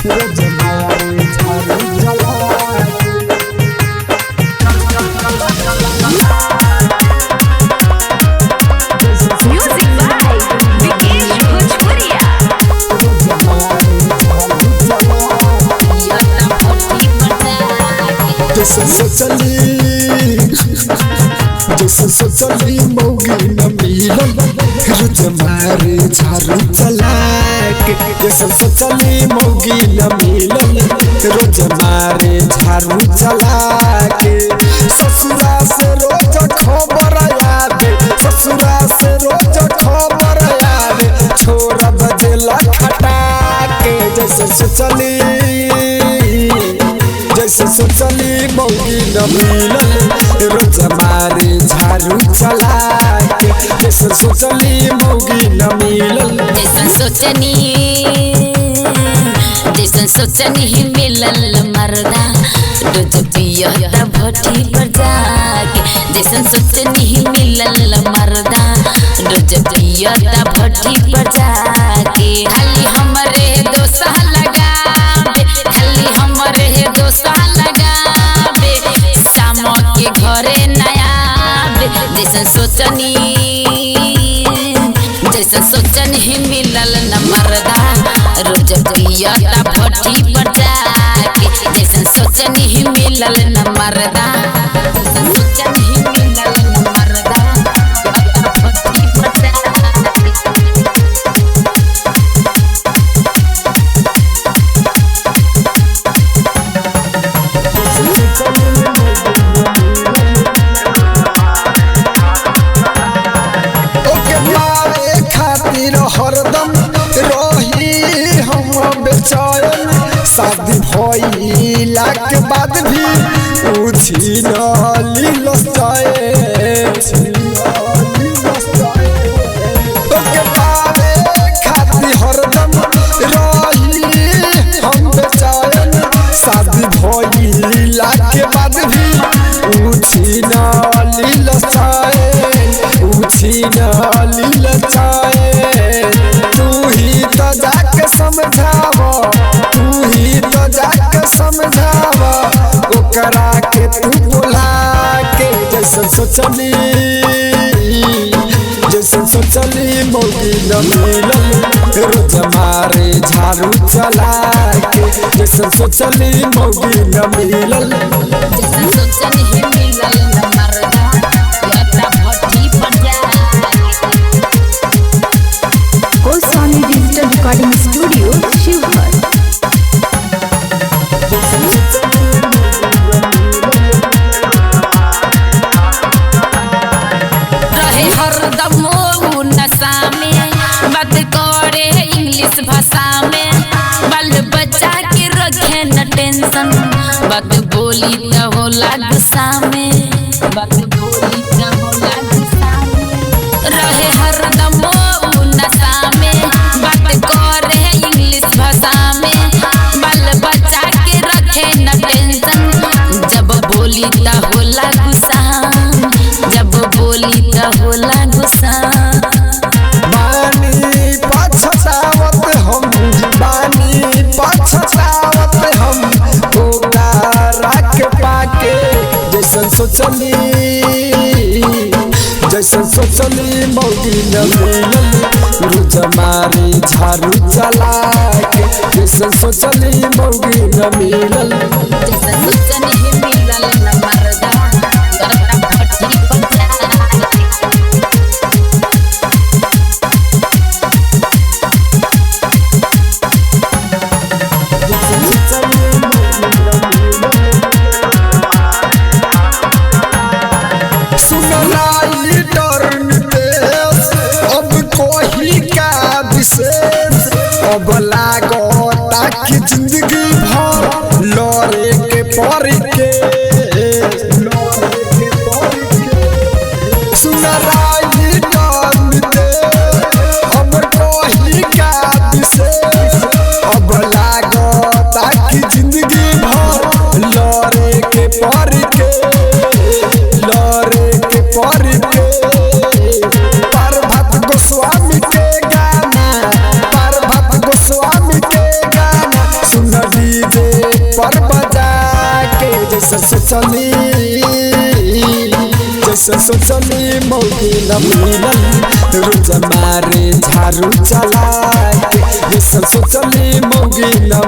रोज मारे झाड़ू चला Music by Vikesh Bhojpuria. जैसे सोचली मौगी न मिलन रोज मारे झाड़ू चला के जैसे सोचली मौगी न मिलन रोज मारे झाड़ू चला के ससुरा से रोज खबर आवे ससुरा से रोज खबर आवे छोरा बजेला खटा के जैसे सोचली मौगी न मिलन रोज मारे झाड़ू चला के जैसे सोचली मौगी न मिलन जैसन सोचनी मिलल मरदा रोज पियता भट्टी पर जाके जैसन सोचनी मिलल मरदा रोज पियता भट्टी पर जाके खाली हमरे दोसा लगावे खाली हमरे दोसा लगावे शाम के घरे नया जैसन सोचनी मिलल न मरदा रोज पियता भट्टी पर जाके जैसन सोचनी मिलल न मरदा जैसन सोचनी मिलल न मरदा भट्टी पर जाके खातिर हरदम रही हम बेचैन शादी भइला के बाद भी उछी लील खातिर हरदम रही हम बेचैन शादी भइला के बाद भी उछी लील तू ही तो जाके समझावा ओकरा के तू बोला के जैसन सोचली मौगी न मिलन रोज मारे झाड़ू चला के जैसन सोचली मौगी न मिलन जैसन सोचनी मिलल न मरदा पियता भट्टी पर जाके Goswami Digital Recording Studio, Shivhar. रहे हरदम उ नशा में बात करे इंग्लिश भाषा में बाल बच्चा के रखे न टेंशन बात बोली त होला गुस्सा में बात बोली त होला गुस्सा में रहे हरदम उ नशा में बात करे इंग्लिश भाषा में बाल बच्चा के रखे न टेंशन जब बोली त होला गुस्सा जब बोली त होला गुस्सा बानी पछतावत हम ओकरा के पाके जैसन सोचली मौगी न मिलन रोज मारे झाड़ू चला के जैसन सोचली मौगी न मिलन जैसन सोचनी मिलल न मरदा भट्टी पर जाके सुनलाई टर्न देश अब कोई का विशेष अब लागता कि जिंदगी भर लड़े के पड़ के सुनलाई टर्न देश अब कोई का विशेष अब लागता कि जिंदगी भर लड़े के पड़ के प्रभात गोस्वामी के गाना सुन कमर बजा के जैसा सोचली मौगी न मिलल रोज मारे झाड़ू चला के जैसा सोचली मौगी न